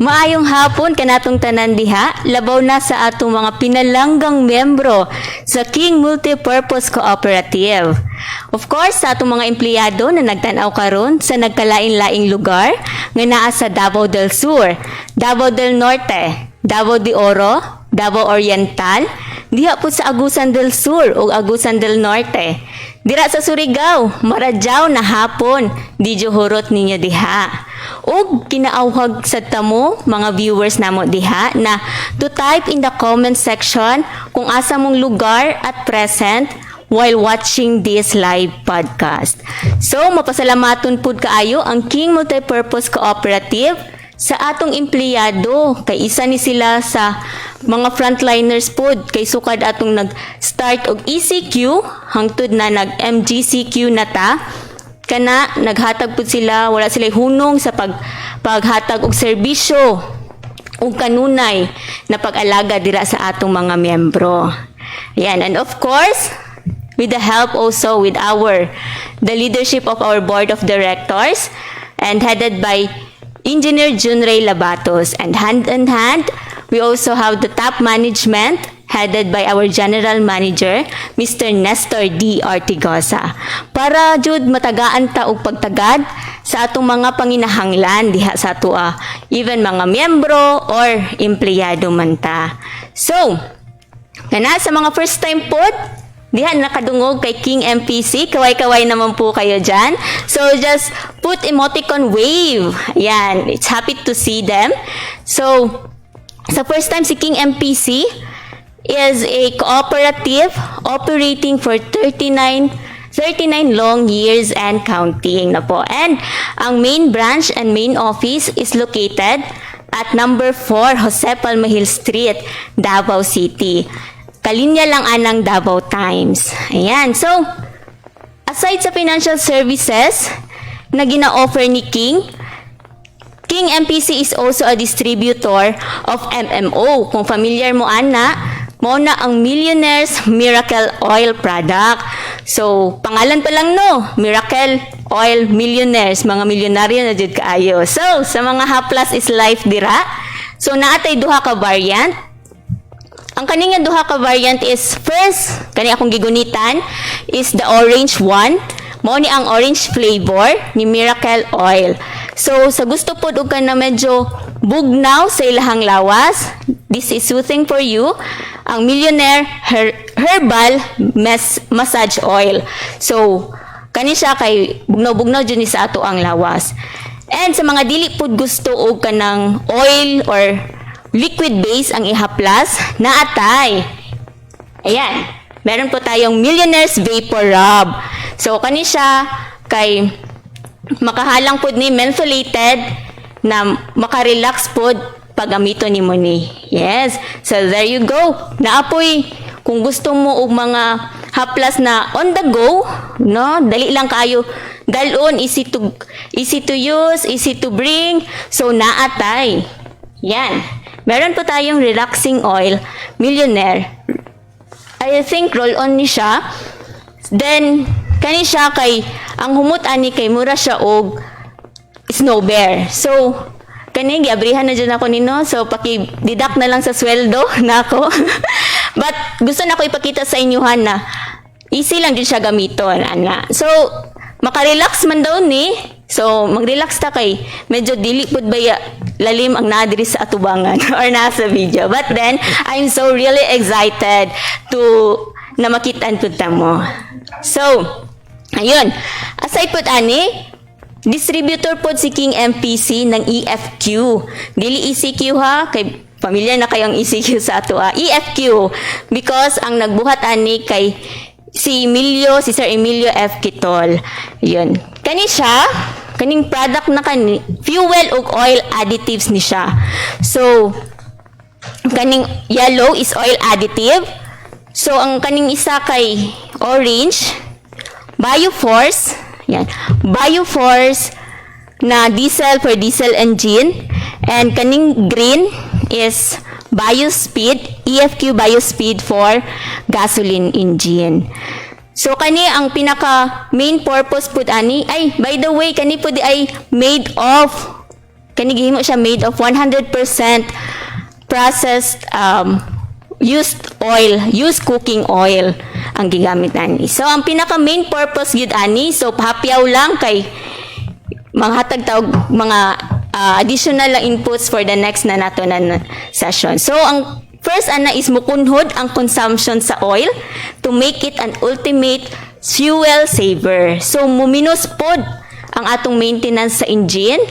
Maayong hapon kanatong tanan diha, labaw na sa atong mga pinalanggang membro sa King Multipurpose Cooperative. Of course, sa atong mga empleyado na nagtanaw karon sa nagkalain-laing lugar nga naa sa Davao del Sur, Davao del Norte, Davao de Oro, Davao Oriental, diha po sa Agusan del Sur o Agusan del Norte. Dira sa Surigao, Maradjao na hapon, di johorot ninyo diha. O kinaawhag sa tamo, mga viewers namo diha, na to type in the comment section kung asa mong lugar at present while watching this live podcast. So, mapasalamaton pud kaayo ang King Multipurpose Cooperative sa atong empleyado. Kay isa ni sila sa mga frontliners pod kay sukad atong nag-start og ECQ hangtod na nag-MGCQ na ta. Kana naghatag pud sila, wala sila hunong sa paghatag og serbisyo ug kanunay na pag-alaga dira sa atong mga miyembro. Yan, and of course, with the help also with the leadership of our board of directors and headed by Engineer Jun Ray Labatos, and hand in hand, we also have the top management headed by our General Manager, Mr. Nestor D. Ortigosa. Para jud matagaan ta og pagtagad sa atong mga panginahanglan diha sa atua, even mga miyembro or empleyado man ta. So, kana sa mga first time pod, diha nakadungog kay King MPC, kaway-kaway naman po kayo dyan. So, just put emoticon wave. Yan, it's happy to see them. So, sa first time si King MPC is a cooperative operating for 39 long years and counting na po. And ang main branch and main office is located at number 4 Jose Palmahil Street, Davao City. Kalinya lang anang Davao Times. Ayan. So, aside sa financial services na gina-offer ni King MPC is also a distributor of MMO. Kung familiar mo ana, mo na ang Millionaire's Miracle Oil product. So, pangalan pa lang no, Miracle Oil Millionaires, mga milyonaryo na jud kaayo. So, sa mga haplas is life dira. So, naatay duha ka variant. Ang kaninga duha ka variant is first, kani akong gigunitan, is the orange one. Mao ni ang orange flavor ni Miracle Oil. So, sa gusto pod og ka na medyo bugnaw sa ilahang lawas, this is soothing for you, ang Millionaire Herbal Massage Oil. So, kani siya kay bugnaw-bugnaw dyan sa ato ang lawas. And sa mga dili pod gusto og kanang oil or liquid base ang ihaplas, naatay. Ayan, meron po tayong Millionaire's Vapor Rub. So, kani siya kay makahalang pod ni mentholated na makarelax pod pagamito ni mo ni. Yes. So, there you go. Naapoy, kung gusto mo og mga haplas na on the go, no? Dali lang kayo. Dalon, easy to use, easy to bring. So, naatay. Yan. Meron po tayong relaxing oil, Millionaire. I think roll-on ni siya. Then, kani siya kay, ang humot ani kay mura siya og snow bear. So, kani giabrihan na dyan ako nino. So, paki-deduct na lang sa sweldo nako. But, gusto na ko ipakita sa inyohan na easy lang din siya gamiton. Ana. So, makarelax man daw ni. So, mag-relax ta kay medyo dili pud baya lalim ang nadiri sa atubangan or nasa video. But then, I'm so really excited na makitaan pud ta mo. So, ayun. Aside pud ani, distributor pod si King MPC ng EFQ. Dili ECQ ha, kay pamilya na kayong ECQ sa ato EFQ. Because ang nagbuhat ani kay si Sir Emilio F. Kitol. Yun. Kani siya, kaning product na fuel ug oil additives ni siya. So, kaning yellow is oil additive. So, ang kaning isa kay orange, Bioforce. Yan. Bioforce na diesel for diesel engine. And kaning green is Biospeed, EFQ Biospeed for gasoline engine. So kani ang pinaka main purpose pud ani ay by the way kani pud ay made of Kani gihimo siya made of 100% processed used cooking oil ang gigamit ani. So ang pinaka main purpose gyud ani, so hapyaw lang kay manghatag tawag mga additional inputs for the next na nato na session. So ang first ana is mukunhod ang consumption sa oil to make it an ultimate fuel saver. So muminus pod ang atong maintenance sa engine.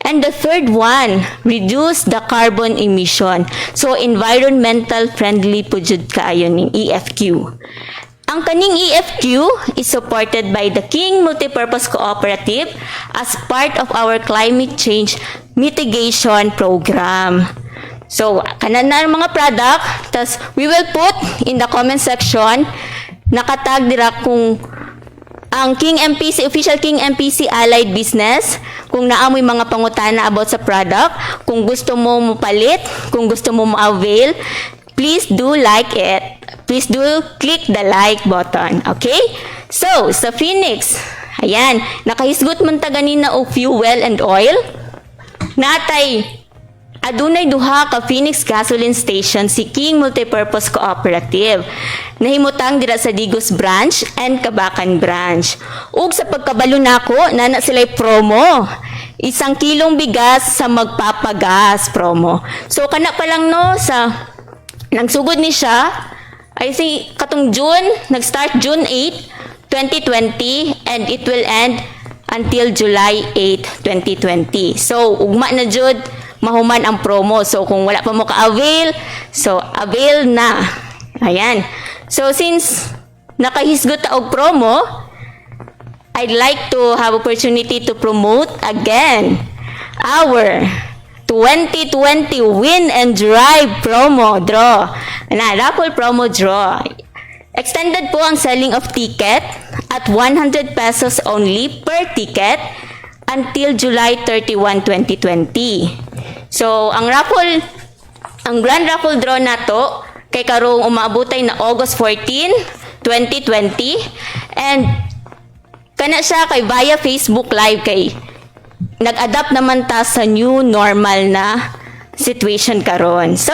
And the third one, reduce the carbon emission. So environmental friendly po jud kaayo ning EFQ. Ang kaning EFQ is supported by the King Multipurpose Cooperative as part of our climate change mitigation program. So, kanan na mga product, tas we will put in the comment section, nakatag dira kung ang King MPC, official King MPC Allied Business, kung naamoy mga pangutana about sa product, kung gusto mo mapalit, kung gusto mo ma-avail, please do like it. Please do click the like button. Okay? So, sa Phoenix, ayan, nakahisgot man ta ganina og fuel and oil. Natay, adunay duha ka Phoenix gasoline station si King Multipurpose Cooperative. Nahimutang dira sa Digos branch and Kabakan branch. Ug sa pagkabalo nako, nana sila'y promo. 1 kilong bigas sa magpapagas promo. So kana pa lang no sa nagsugod ni siya, I think katong June, nag-start June 8, 2020 and it will end until July 8, 2020. So ugma na jud mahuman ang promo. So kung wala pa mo ka-avail, so avail na. Ayan. So since nakahisgot ta og promo, I'd like to have opportunity to promote again our 2020 Win and Drive promo draw. Raffle promo draw. Extended po ang selling of ticket at 100 pesos only per ticket until July 31, 2020. So, ang grand raffle draw na to, kay karong umaabotay na August 14, 2020. And, kana siya kay via Facebook Live kay nag-adapt naman ta sa new normal na situation karon. So,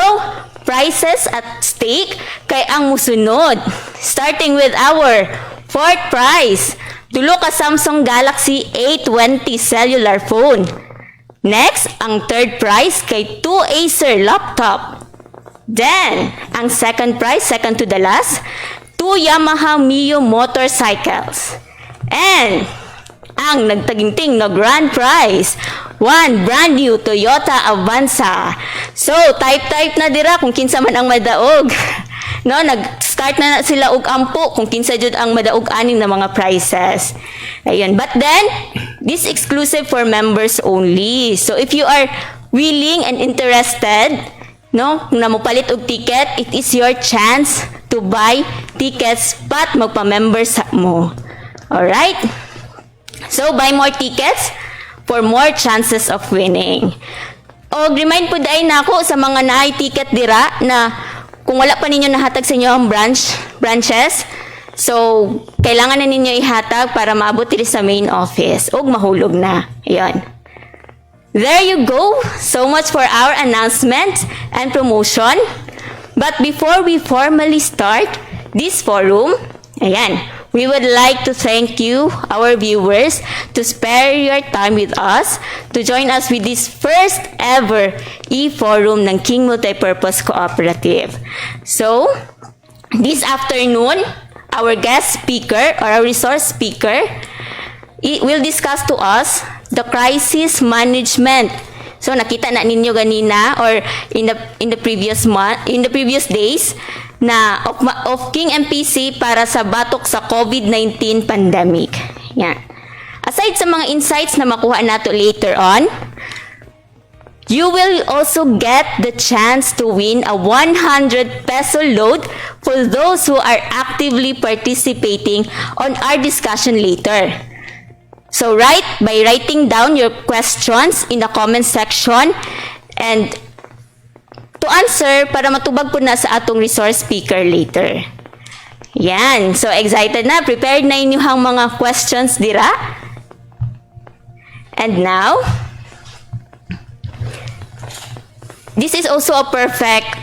prices at stake kay ang musunod. Starting with our fourth prize, tulo ka Samsung Galaxy A20 cellular phone. Next, ang third prize kay 2 Acer laptop. Then, ang second prize, second to the last, 2 Yamaha Mio motorcycles. And, ang nagtaginting na grand prize, 1 brand new Toyota Avanza. So, type na dira kung kinsa man ang madaog. No, nag-start na sila og ampo kung kinsa jud ang madaog aning na mga prizes. Ayun. But then, this exclusive for members only. So, if you are willing and interested, no, kung namupalit og ticket, it is your chance to buy tickets pat magpa-member sa mo. Alright? So, buy more tickets for more chances of winning. O, remind po dahil na ako sa mga naay ticket dira na kung wala pa ninyo nahatag sa inyo ang branches, so, kailangan na ninyo ihatag para maabot diri sa main office. O, mahulog na. Ayan. There you go. So much for our announcement and promotion. But before we formally start this forum, ayan, we would like to thank you, our viewers, to spare your time with us, to join us with this first ever e-forum ng King Multipurpose Cooperative. So, this afternoon, our guest speaker or our resource speaker will discuss to us the crisis management. So, nakita na ninyo ganina or in the previous days na of King MPC para sa batok sa COVID-19 pandemic. Yan. Aside sa mga insights na makuha nato later on, you will also get the chance to win a 100 peso load for those who are actively participating on our discussion later. So by writing down your questions in the comment section and to answer para matubag po na sa atong resource speaker later. Yan. So, excited na. Prepared na inyong mga questions dira. And now, this is also a perfect,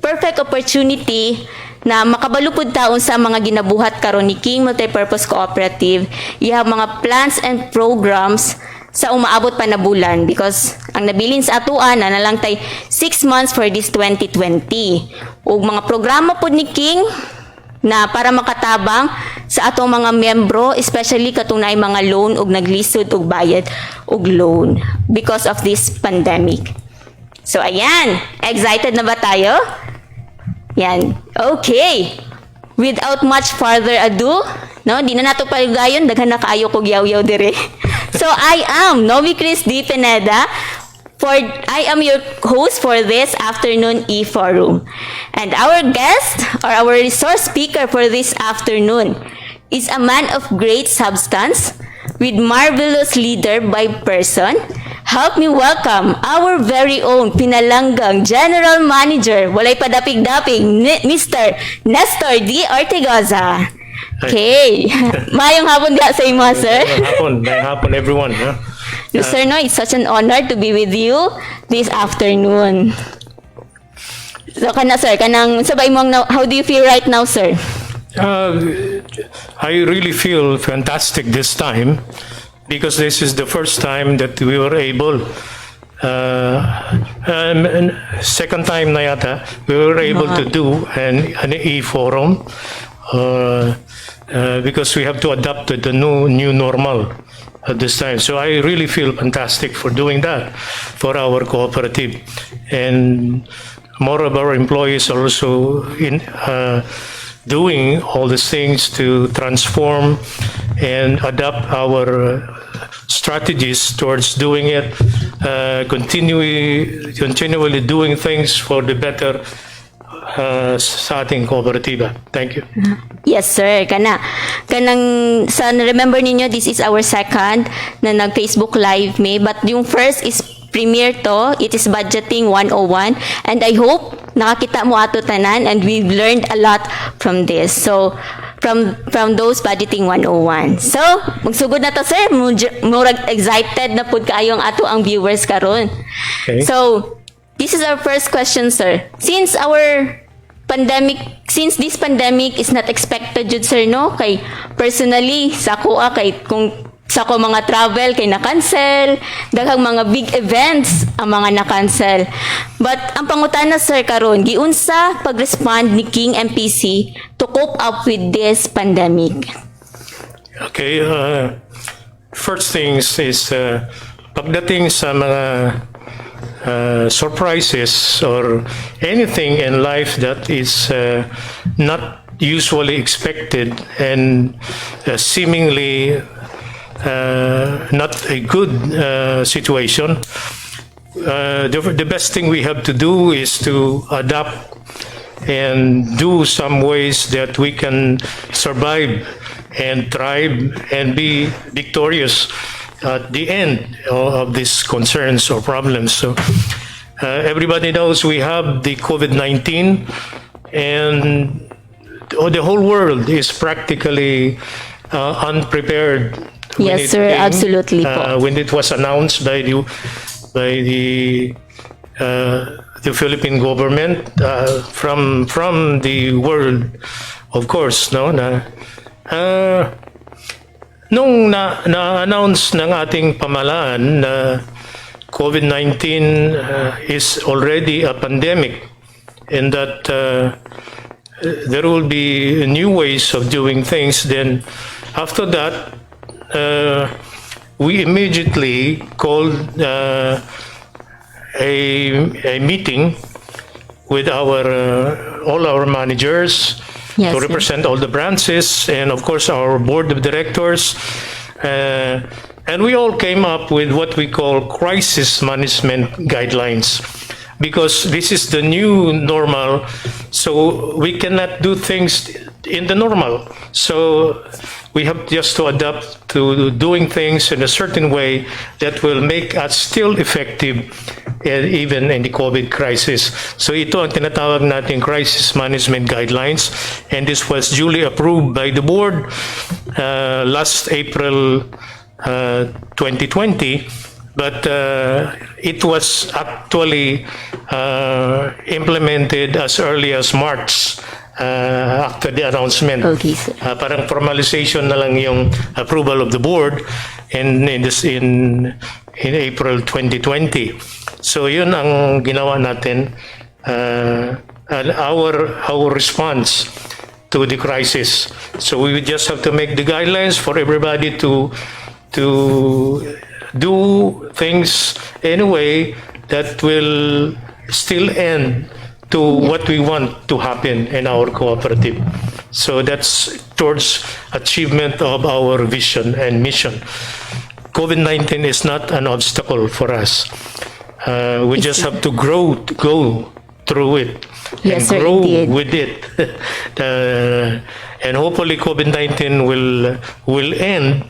perfect opportunity na makabalupod taon sa mga ginabuhat karon ni King Multipurpose Cooperative. You have mga plans and programs sa umaabot pa na bulan because ang nabilin sa atuan na lang tay 6 months for this 2020. Ug mga programa pod ni King na para makatabang sa atong mga membro, especially katong naay mga loan ug naglisod og bayad og loan because of this pandemic. So ayan, excited na ba tayo? Yan. Okay. Without much further ado, no, di na nato paligayon, daghan na kaayo kog yaw-yaw dire. So I am Novi Chris D. Pineda. I am your host for this afternoon e-forum. And our guest or our resource speaker for this afternoon is a man of great substance with marvelous leader by person. Help me welcome our very own pinalanggang General Manager, walay padapig-dapig, Mr. Nestor D. Ortigoza. Okay. Mayong hapon diha sa imo, sir. Mayong hapon everyone. Huh? Sir, no, it's such an honor to be with you this afternoon. So, sir, sabay mo, how do you feel right now, sir? I really feel fantastic this time because this is the first time that we were able, second time na yata, we were able to do an e-forum because we have to adapt to the new normal at this time. So I really feel fantastic for doing that for our cooperative. And more of our employees are also doing all these things to transform and adapt our strategies towards doing it, continually doing things for the better sa ating kooperatiba. Thank you. Yes, sir. Remember ninyo, this is our second na nag-Facebook Live me, but yung first is premiere to. It is Budgeting 101, and I hope nakakita mo ato tanan and we've learned a lot from this. So, from those Budgeting 101. So, magsugod na to, sir. Murag excited na pud kaayo ang ato ang viewers karon. Okay. So, this is our first question, sir. Since this pandemic is not expected jud, sir, no? Kay personally sa ko kung sa ko mga travel kay na-cancel, daghang mga big events ang mga na-cancel. But ang pangutana, sir, karon giunsa pag-respond ni King MPC to cope up with this pandemic? Okay, first things is pagdating sa mga surprises or anything in life that is not usually expected and seemingly not a good situation. The best thing we have to do is to adapt and do some ways that we can survive and thrive and be victorious at the end of these concerns or problems. So everybody knows we have the COVID-19 and the whole world is practically unprepared. Yes, sir, absolutely. When it was announced by the Philippine government from the world, of course, no, nung na-announce ng ating pamahalaan na COVID-19 is already a pandemic and that there will be new ways of doing things, then after that, we immediately called a meeting with all our managers, yes, to represent all the branches and of course our board of directors, and we all came up with what we call crisis management guidelines, because this is the new normal, so we cannot do things in the normal. So we have just to adapt to doing things in a certain way that will make us still effective even in the COVID crisis. So ito ang tinatawag nating crisis management guidelines, and this was duly approved by the board last April 2020 but it was actually implemented as early as March after the announcement. Okay, sir. Parang formalization na lang yung approval of the board in April 2020. So yun ang ginawa natin, and our response to the crisis. So we just have to make the guidelines for everybody to do things in a way that will still end to what we want to happen in our cooperative. So that's towards achievement of our vision and mission. COVID-19 is not an obstacle for us. We just have to go through it and Yes, sir, grow indeed. with it. And hopefully COVID-19 will end,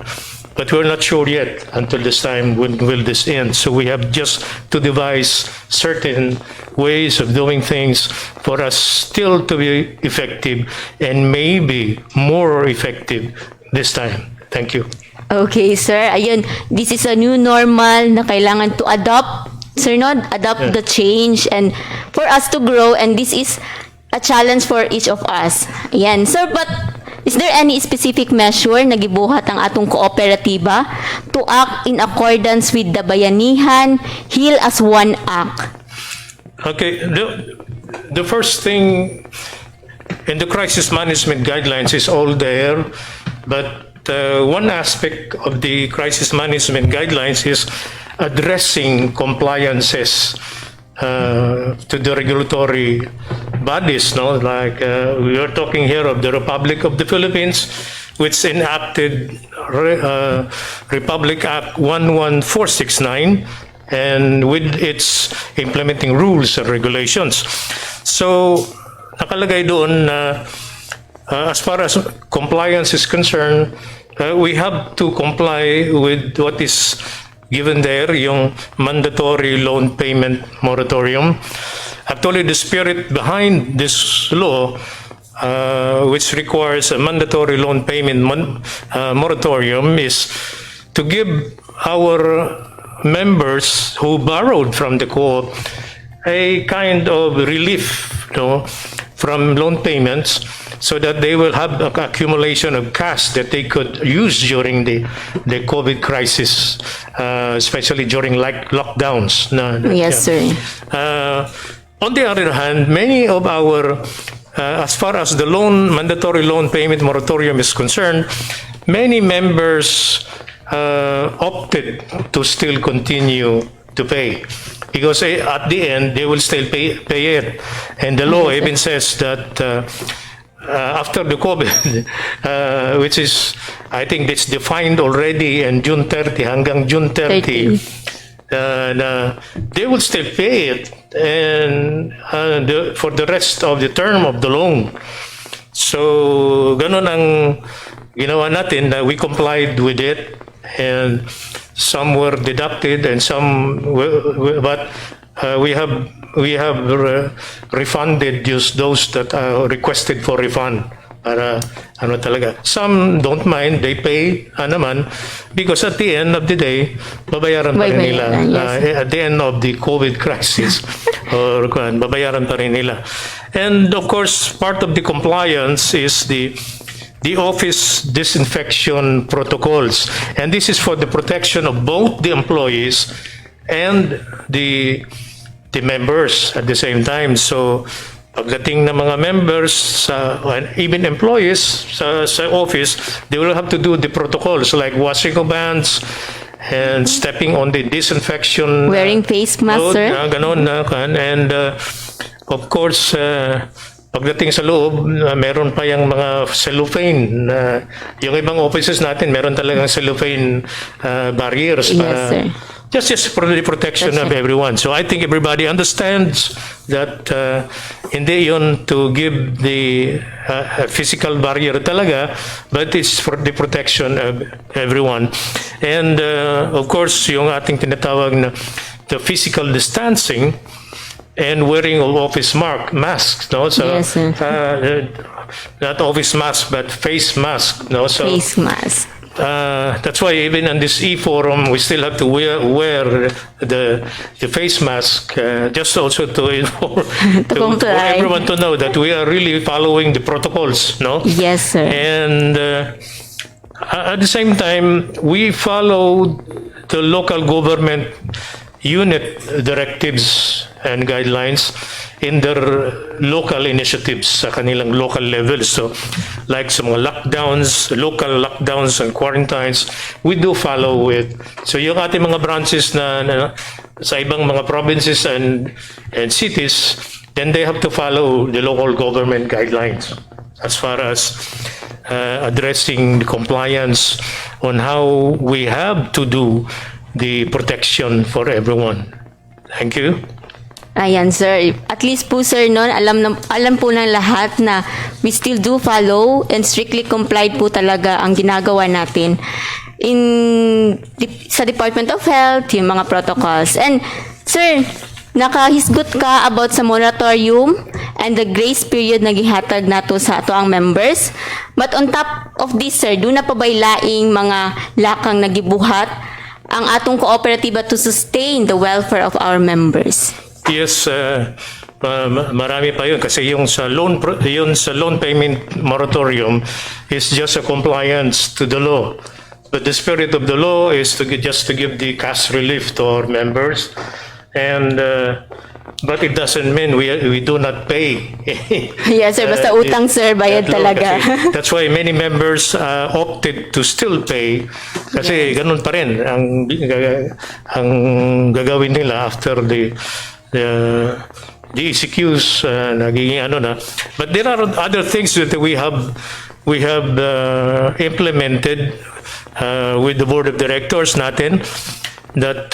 but we're not sure yet until this time when will this end. So we have just to devise certain ways of doing things for us still to be effective and maybe more effective this time. Thank you. Okay, sir. Ayun, this is a new normal na kailangan to adopt. Sir, no? Adopt the change and for us to grow, and this is a challenge for each of us. Ayan. Sir, but is there any specific measure na gibuhat ang atong kooperatiba to act in accordance with the Bayanihan Heal as One Act? Okay, the first thing in the crisis management guidelines is all there, but one aspect of the crisis management guidelines is addressing compliances to the regulatory bodies, no? Like we are talking here of the Republic of the Philippines, which enacted Republic Act 11469, and with its implementing rules and regulations. So nakalagay doon na as far as compliance is concerned, we have to comply with what is given there, yung mandatory loan payment moratorium. Actually, the spirit behind this law, which requires a mandatory loan payment moratorium, is to give our members who borrowed from the co-op a kind of relief, from loan payments, so that they will have an accumulation of cash that they could use during the COVID crisis, especially during lockdowns. Yes, sir. On the other hand, many of our, as far as the mandatory loan payment moratorium is concerned, many members opted to still continue to pay, because at the end they will still pay it, and the law even says that after the COVID, which is, I think it's defined already in June 30 hanggang June 30, they will still pay it and for the rest of the term of the loan. So ganun ang ginawa natin, we complied with it, and some were deducted and some but we have refunded just those that requested for refund. Para talaga. Some don't mind, they pay naman, because at the end of the day, babayaran pa rin nila. At the end of the COVID crisis, or babayaran pa rin nila. And of course, part of the compliance is the office disinfection protocols. And this is for the protection of both the employees and the members at the same time. So pagdating ng mga members, and even employees sa office, they will have to do the protocols like washing of hands and stepping on the disinfection. Wearing face mask, sir? Ganon na. And of course, pagdating sa loob, meron pa yung mga cellophane. Yung ibang offices natin, meron talagang cellophane barriers. Yes, sir. Just for the protection of everyone. So I think everybody understands that hindi yun to give the physical barrier talaga, but it's for the protection of everyone. And of course, yung ating tinatawag na the physical distancing and wearing of office masks, no? So yes, sir. not office mask but face mask, no? So Face mask. that's why even on this e-forum, we still have to wear the face mask, just also to inform, for comply. everyone to know that we are really following the protocols, no? Yes, sir. And at the same time, we follow the local government unit directives and guidelines in their local initiatives sa kanilang local levels. So, like sa mga lockdowns, local lockdowns and quarantines, we do follow it. So, yung ating mga branches na sa ibang mga provinces and cities, then they have to follow the local government guidelines as far as addressing the compliance on how we have to do the protection for everyone. Thank you. Ayan, sir. At least po, sir, no, alam po ng lahat na we still do follow and strictly complied po talaga ang ginagawa natin sa Department of Health, yung mga protocols. And, sir, nakahisgot ka about sa moratorium and the grace period na gihatag nato sa ato ang members. But on top of this, sir, doon na pa bay laing mga lakang nagibuhat ang atong kooperatiba to sustain the welfare of our members? Yes, marami pa yun kasi yung sa loan payment moratorium is just a compliance to the law. But the spirit of the law is just to give the cash relief to our members, and but it doesn't mean we do not pay. Yes, sir. Basta utang, sir, bayad that law talaga. kasi that's why many members opted to still pay kasi ganun pa rin ang gagawin nila after the ECQs nagiging ano na. But there are other things that we have implemented with the board of directors natin that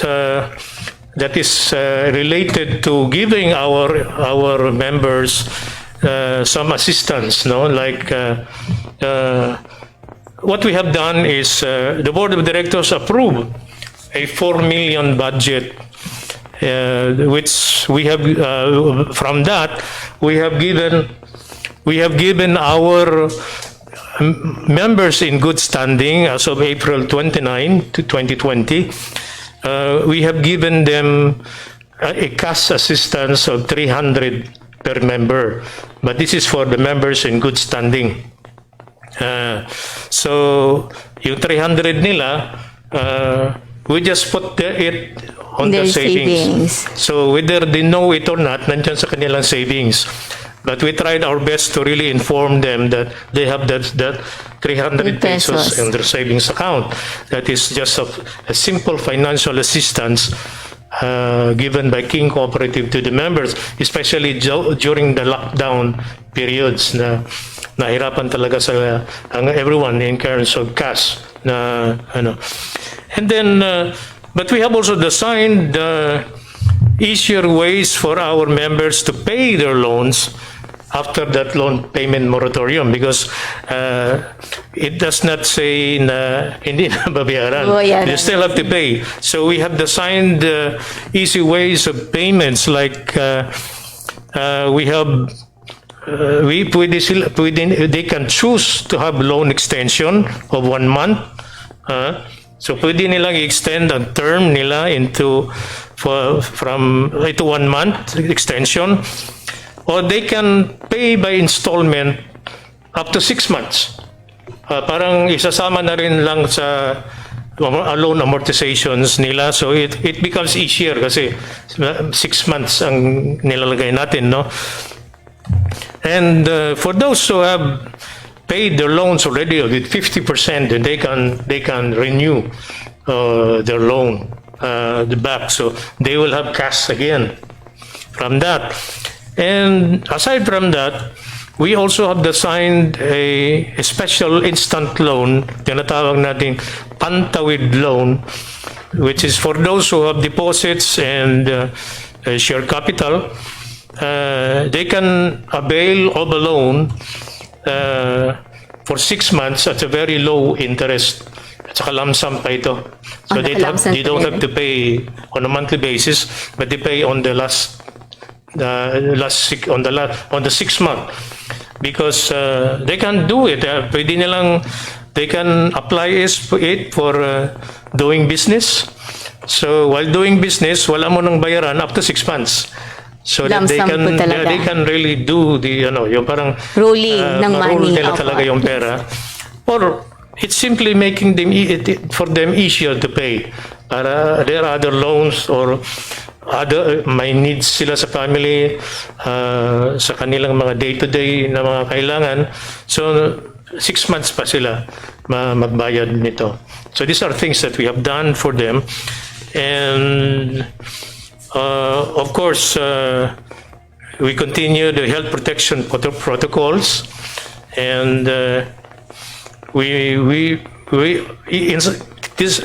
is related to giving our members some assistance, no? Like what we have done is the board of directors approved a 4 million budget, which we have from that we have given our members in good standing as of April 29 to 2020. We have given them a cash assistance of 300 per member, but this is for the members in good standing. So yung 300 nila, we just put it on Their the savings. savings. So whether they know it or not, nandyan sa kanilang savings. But we tried our best to really inform them that they have that 300 pesos in their savings account. That is just a simple financial assistance given by King Cooperative to the members, especially during the lockdown periods na nahirapan talaga sa everyone in terms of cash na ano. And then but we have also designed easier ways for our members to pay their loans after that loan payment moratorium, because it does not say na hindi na babayaran. They still have to pay. So we have designed easy ways of payments, like we have they can choose to have loan extension of 1 month. So pwede nilang i-extend ang term nila into 1 month extension, or they can pay by installment up to 6 months. Parang isasama na rin lang sa loan amortizations nila, so it becomes easier kasi 6 months ang nilalagay natin, no? And for those who have paid their loans already with 50%, and they can renew their loan the back, so they will have cash again from that. And aside from that, we also have designed a special instant loan, tinatawag nating pantawid loan, which is for those who have deposits and share capital. They can avail of a loan for 6 months at a very low interest. At saka lump sum pa ito. So they don't have to pay on a monthly basis, but they pay on the on the 6 month, because they can do it. Pwede nilang they can apply it for doing business. So while doing business, wala mo nang bayaran up to 6 months. So that Lump sum po talaga. they can really do the yung parang Rolling ng ma-roll money. nila Opo. talaga yung pera. Or it's simply making them for them easier to pay. Para there are other loans or other may needs sila sa family, sa kanilang mga day-to-day na mga kailangan. So 6 months pa sila magbayad nito. So these are things that we have done for them. And of course, we continue the health protection protocols, and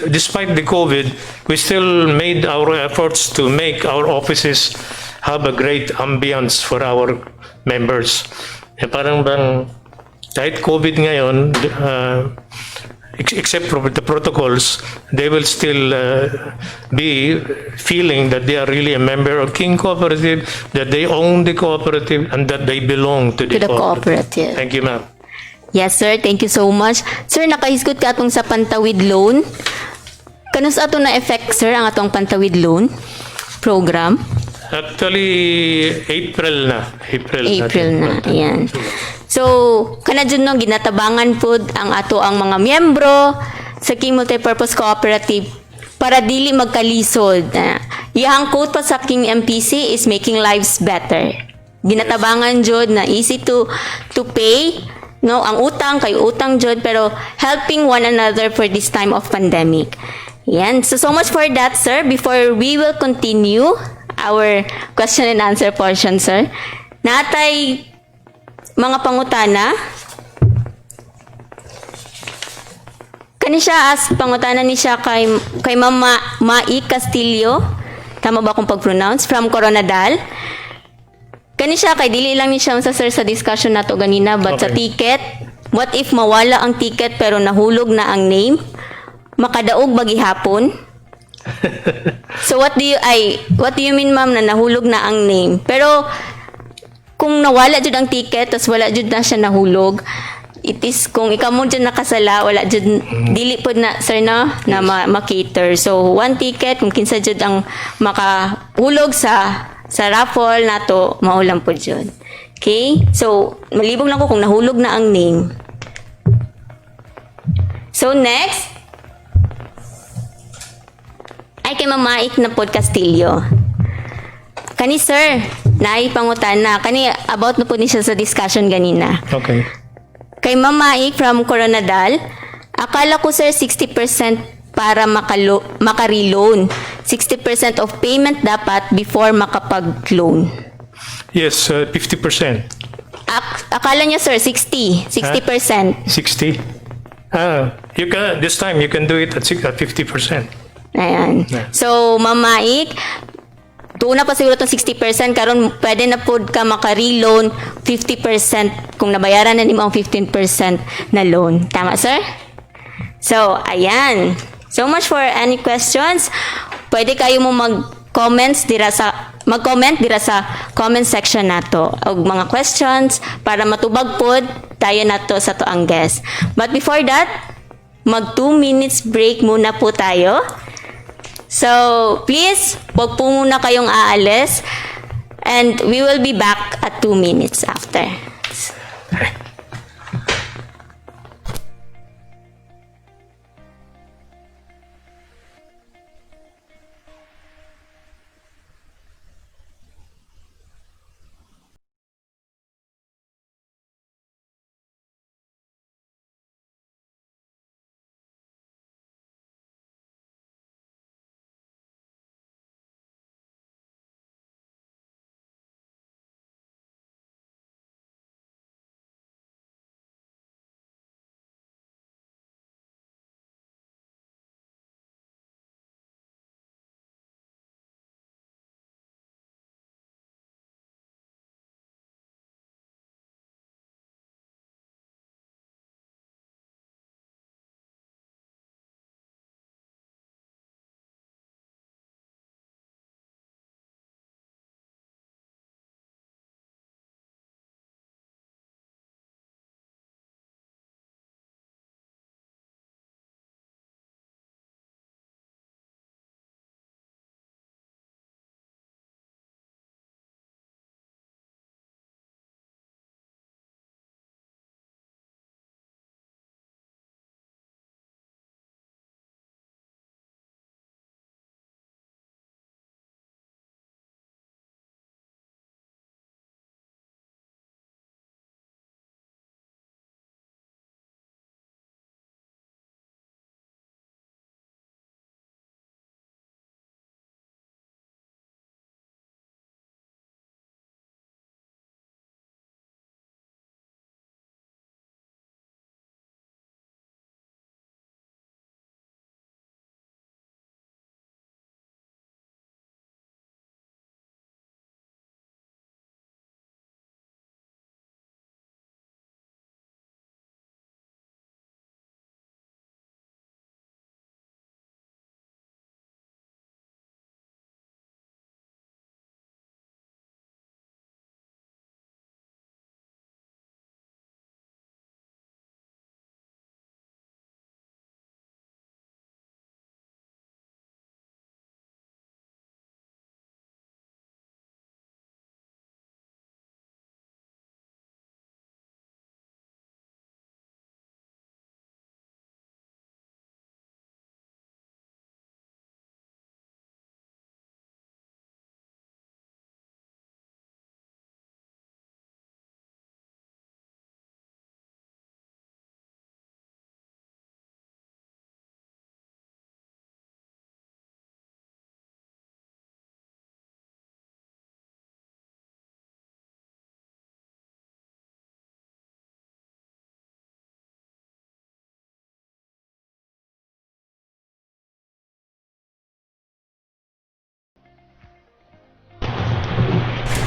despite the COVID, we still made our efforts to make our offices have a great ambience for our members. Parang bang kahit COVID ngayon, except for the protocols, they will still be feeling that they are really a member of King Cooperative, that they own the cooperative, and that they belong to the cooperative. Thank you, ma'am. Yes, sir. Thank you so much. Sir, nakahisgot ka atong sa Pantawid Loan. Kanus ato na effect, sir, ang atong Pantawid Loan program? Actually, April na. April na. Ayan. So, kana dyan no, ginatabangan po ang ato ang mga miyembro sa King Multipurpose Cooperative para dili magkalisod. Iyang quote pa sa King MPC is making lives better. Ginatabangan jud na easy to pay, no, ang utang kay utang jud, pero helping one another for this time of pandemic. Yan. So much for that, sir. Before we will continue our question and answer portion, sir, natay mga pangutana. Kani siya as pangutana ni siya kay Mama Mai Castillo. Tama ba akong pag-pronounce? From Coronadal. Kani siya kay dili lang ni siya sa sir sa discussion nato ganina, but sa ticket, what if mawala ang ticket pero nahulog na ang name? Makadaog ba gihapon? So what do you mean, ma'am, na nahulog na ang name? Pero kung nawala jud ang ticket tas wala jud na siya nahulog, it is kung ikaw mo dyan nakasala, wala jud dili pod na sir na ma-cater. So one ticket kung kinsa jud ang makahulog sa raffle nato, maulam po jud. Okay? So malibog lang ko kung nahulog na ang name. So next ay kay Mamaik na pod Castillo. Kani sir, naay pangutan na. Kani about na po ni siya sa discussion ganina. Okay. Kay Mamaik from Coronadal, akala ko sir 60% para maka-reloan. 60% of payment dapat before makapag-loan. Yes, 50%. Akala niya sir 60%. 60? You can this time you can do it at 50%. Ayan. So, Mamaik, doon na pa siguro itong 60%, karon pwede na po ka maka-reloan 50% kung nabayaran na nimo ang 15% na loan. Tama, sir? So, ayan. So much for any questions. Pwede kayo mo mag-comment dira sa comment section nato og mga questions para matubag pod tayo nato sa toang guest. But before that, mag 2 minutes break muna po tayo. So, please, wag po muna kayong aalis. And we will be back at 2 minutes after.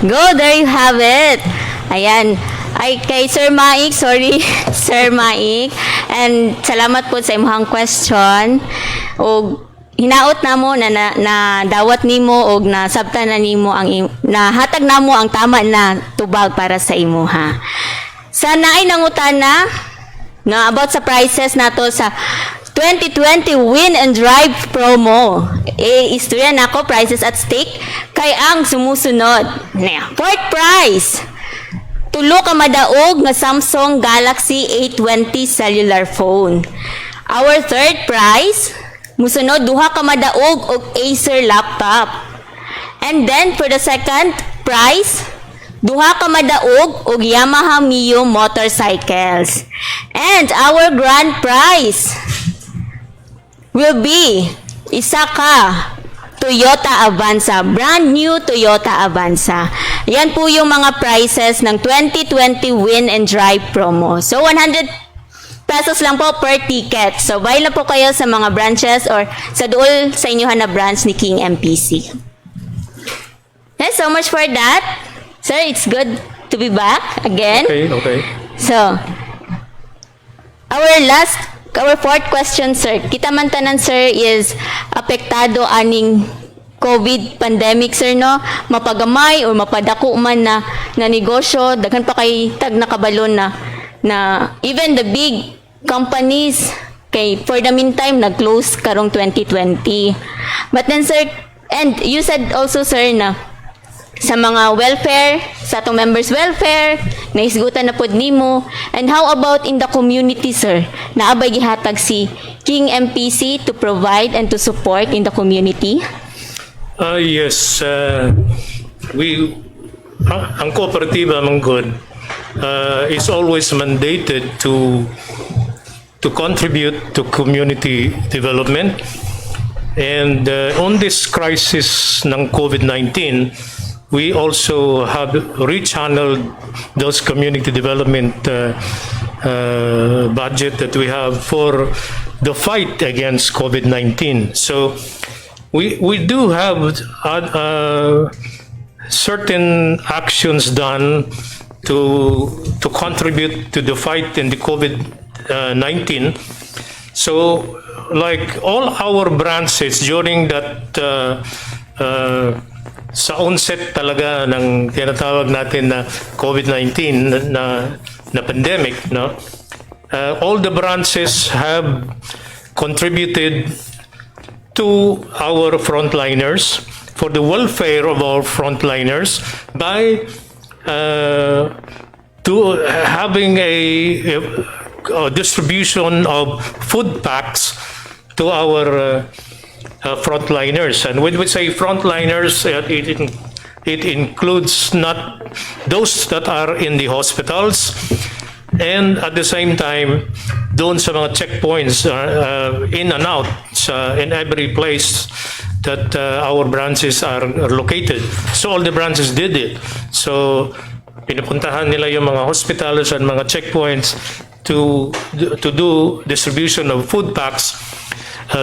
Go, there you have it. Ayan. Ay, kay Sir Maik, sorry, Sir Maik. And salamat po sa imong question. O hinaot namo na dawat nimo og na sabta na nimo na hatag namo ang tama na tubag para sa imo ha. Sa naay nangutana na about sa prices nato sa 2020 Win and Drive promo. Istorya nako, prices at stake kay ang sumusunod. Fourth prize, tulo ka madaog nga Samsung Galaxy A20 cellular phone. Our third prize, musunod duha ka madaog og Acer laptop. And then for the second prize, duha ka madaog og Yamaha Mio motorcycles. And our grand prize will be isa ka Toyota Avanza, brand new Toyota Avanza. Yan po yung mga prizes ng 2020 Win and Drive promo. So 100 pesos lang po per ticket. So buy na po kayo sa mga branches or sa dool sa inyohan na branch ni King MPC. Okay, so much for that. Sir, it's good to be back again. Okay. So, our fourth question, sir. Kita man tanan, sir, is apektado aning COVID pandemic, sir, no? Mapagamay o mapadako man na negosyo, daghan pa kay tag nakabalon na even the big companies kay for the meantime nag-close karong 2020. But then, sir, and you said also, sir, na sa mga welfare, sa atong members welfare, naisgutan na pod nimo. And how about in the community, sir? Naabay gihatag si King MPC to provide and to support in the community? Yes, ang kooperatiba Manggod is always mandated to contribute to community development. And on this crisis ng COVID-19, we also have rechanneled those community development budget that we have for the fight against COVID-19. So we do have certain actions done to contribute to the fight in the COVID-19. So like all our branches during that sa onset talaga ng tinatawag natin na COVID-19 na pandemic, no? All the branches have contributed to our frontliners for the welfare of our frontliners by to having a distribution of food packs to our frontliners. And when we say frontliners, it includes not those that are in the hospitals, and at the same time, doon sa mga checkpoints in and out in every place that our branches are located. So all the branches did it. So pinupuntahan nila yung mga hospitals and mga checkpoints to do distribution of food packs.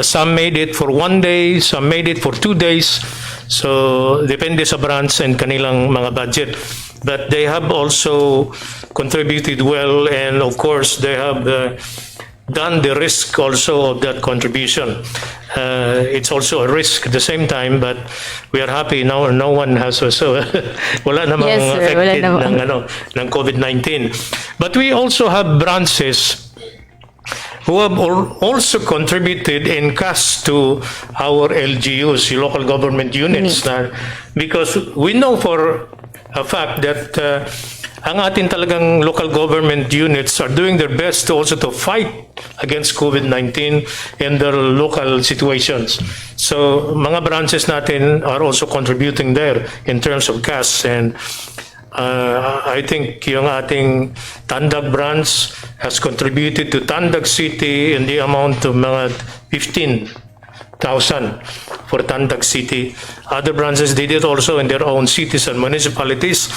Some made it for 1 day, some made it for 2 days. So depende sa branch and kanilang mga budget. But they have also contributed well, and of course they have done the risk also of that contribution. It's also a risk at the same time, but we are happy now. No one has also wala namang Yes, sir, affected wala namang. ng COVID-19. But we also have branches who have also contributed in cash to our LGUs, local government units, because we know for a fact that ang atin talagang local government units are doing their best to also to fight against COVID-19 in their local situations. So mga branches natin are also contributing there in terms of cash, and I think yung ating Tandag branch has contributed to Tandag City in the amount of mga 15,000 for Tandag City. Other branches did it also in their own cities and municipalities.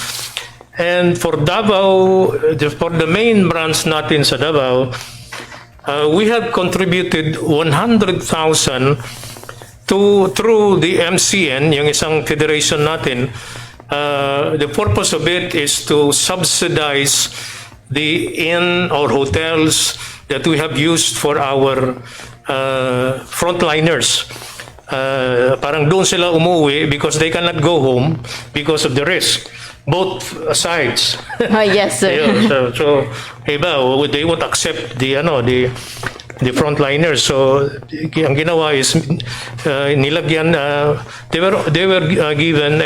And for Davao, for the main branch natin sa Davao, we have contributed 100,000 through the MCN, yung isang federation natin, the purpose of it is to subsidize the inn or hotels that we have used for our frontliners. Parang doon sila umuwi because they cannot go home because of the risk. Both sides. Yes, sir. Yeah, so iba, they won't accept the frontliners. So ang ginawa is nilagyan, they were given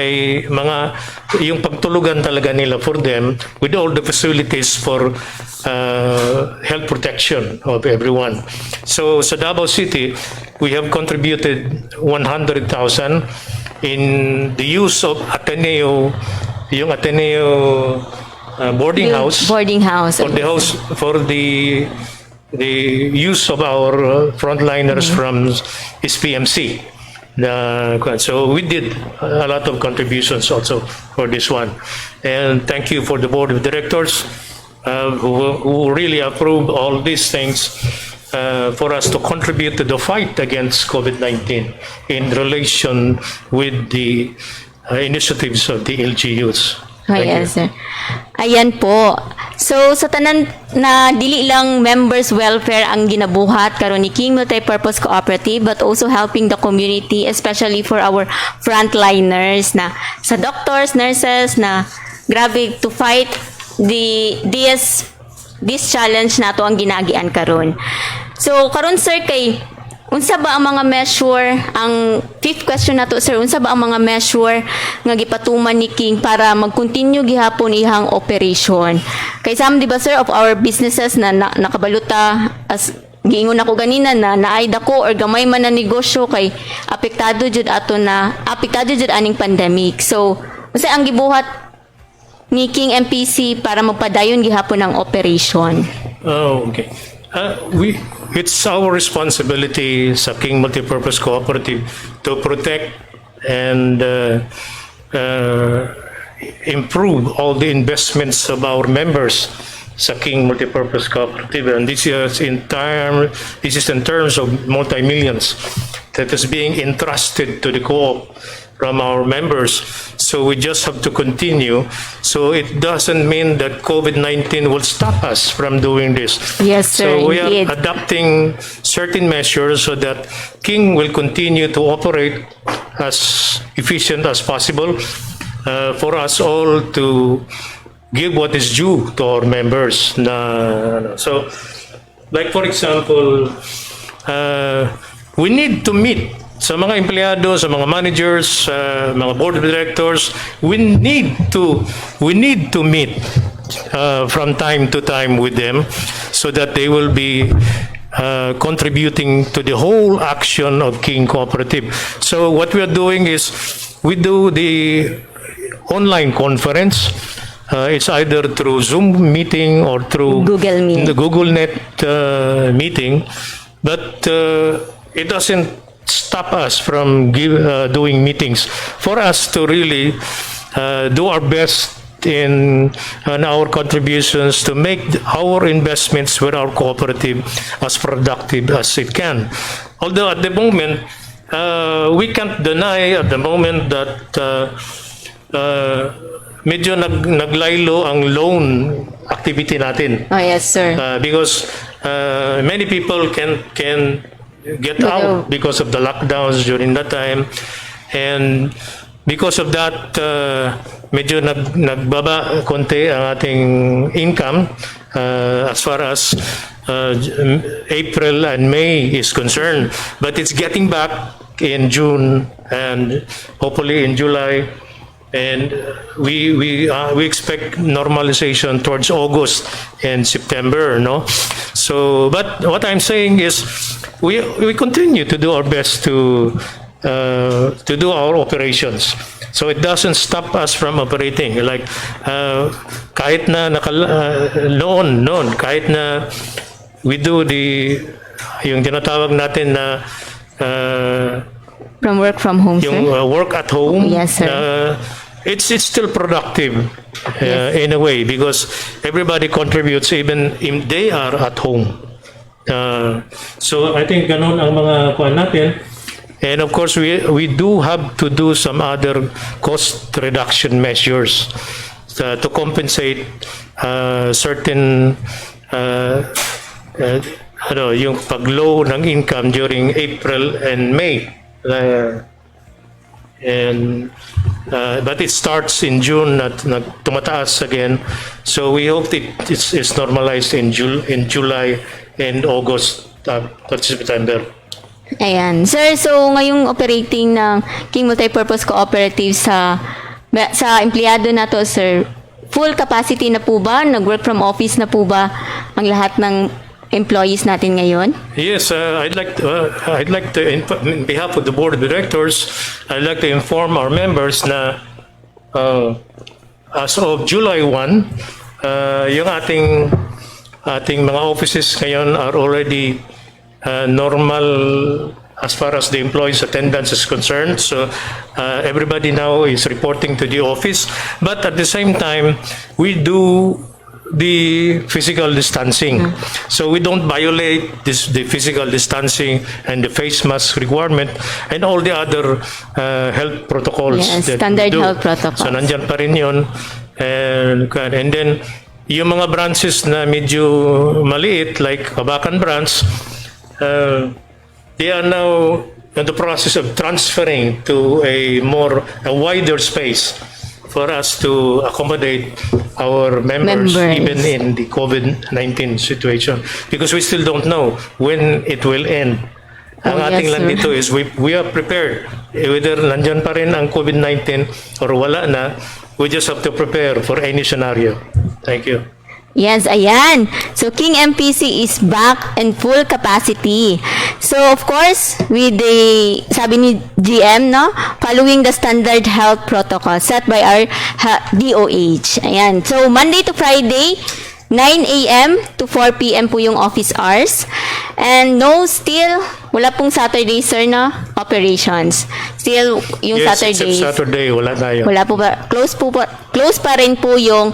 yung pagtulugan talaga nila for them with all the facilities for health protection of everyone. So sa Davao City, we have contributed 100,000 in the use of yung Ateneo boarding house for the use of our frontliners from SPMC. So we did a lot of contributions also for this one, and thank you for the board of directors who really approved all these things for us to contribute to the fight against COVID-19 in relation with the initiatives of the LGUs. Yes, sir. Ayan po. So, sa tanan na dili lang members welfare ang ginabuhat karon ni King Multipurpose Cooperative, but also helping the community, especially for our frontliners na sa doctors, nurses na grabe to fight this challenge nato ang ginagian karon. So, karon sir, kay unsa ba ang mga measure, ang fifth question nato sir, unsa ba ang mga measure nga gipatuman ni King para mag-continue gihapon ihang operation? Kay some, di ba sir, of our businesses na nakabaluta, as giingon ako ganina na naay dako or gamay man na negosyo kay apektado jud aning pandemic. So, unsa ang gibuhat ni King MPC para magpadayon gihapon ang operation? Oh, okay. It's our responsibility sa King Multipurpose Cooperative to protect and improve all the investments of our members sa King Multipurpose Cooperative, and this is in terms of multi-millions that is being entrusted to the co-op from our members. So we just have to continue. So it doesn't mean that COVID-19 will stop us from doing this. Yes, sir. So we indeed. are adopting certain measures so that King will continue to operate as efficient as possible for us all to give what is due to our members. So, like for example, we need to meet sa mga empleyado, sa mga managers, mga board of directors, we need to meet from time to time with them so that they will be contributing to the whole action of King Cooperative. So what we are doing is we do the online conference. It's either through Zoom meeting or through Google Meet. the Google Net meeting, but it doesn't stop us from doing meetings for us to really do our best in our contributions to make our investments with our cooperative as productive as it can. Although at the moment, we can't deny at the moment that medyo naglaylo ang loan activity natin. Oh, yes, sir. Because many people can get out because of the lockdowns during that time, and because of that medyo nagbaba konti ang ating income as far as April and May is concerned, but it's getting back in June and hopefully in July, and we expect normalization towards August and September, no? So, but what I'm saying is we continue to do our best to do our operations. So it doesn't stop us from operating. Like kahit na noon kahit na we do yung tinatawag natin na From work from home, yung sir? work at home. Yes, sir. It's still productive in a way because everybody contributes even if they are at home. So I think ganun ang mga kuan natin. And of course, we do have to do some other cost reduction measures to compensate certain yung pag-low ng income during April and May. But it starts in June at tumataas again. So we hope it's normalized in July and August at September. Ayan. Sir, so ngayong operating ng King Multipurpose Cooperative sa empleyado na to, sir, full capacity na po ba? Nag-work from office na po ba ang lahat ng employees natin ngayon? Yes, I'd like to, in behalf of the board of directors, I'd like to inform our members na as of July 1, yung ating mga offices ngayon are already normal as far as the employees' attendance is concerned. So everybody now is reporting to the office. But at the same time, we do the physical distancing. So we don't violate the physical distancing and the face mask requirement and all the other health protocols. Yes, that standard we do. health protocols. So nandyan pa rin yun. And then yung mga branches na medyo maliit like Kabakan branch, they are now in the process of transferring to a wider space for us to accommodate our members even in the COVID-19 situation, because we still don't know when it will end. Ang ating lang dito is we are prepared. Whether nandyan pa rin ang COVID-19 or wala na, we just have to prepare for any scenario. Thank you. Yes, ayan. So, King MPC is back in full capacity. So, of course, with the, sabi ni GM, no? Following the standard health protocol set by our DOH. Ayan. So, Monday to Friday, 9 a.m. to 4 p.m. po yung office hours. And wala pong Saturday, sir, no? Operations. Still, yung Yes, Saturdays. except Saturday, wala tayo. Wala po ba? Close pa rin po yung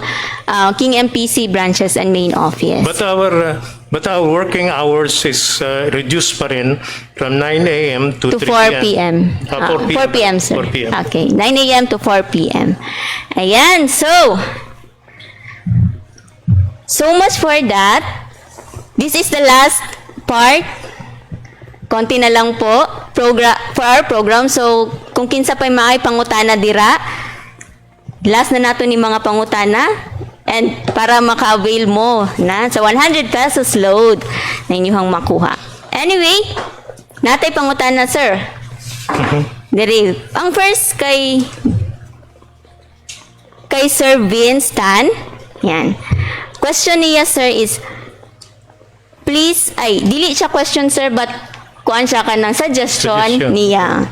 King MPC branches and main office. But our working hours is reduced pa rin from 9 a.m. to 3 4 p.m. 4 p.m., sir. 4 p.m. Okay, 9 a.m. to 4 p.m. Ayan, so much for that. This is the last part. Konti na lang po for our program. So, kung kinsa pa'y maay pangutana dira, last na nato ni mga pangutana, and para maka-avail mo na sa 100 pesos load na inyong makuha. Anyway, natay pangutana, sir. Diri, ang first kay Sir Vince Tan. Yan. Question niya, sir, is please, dili siya question, sir, but kuan siya ka ng suggestion niya.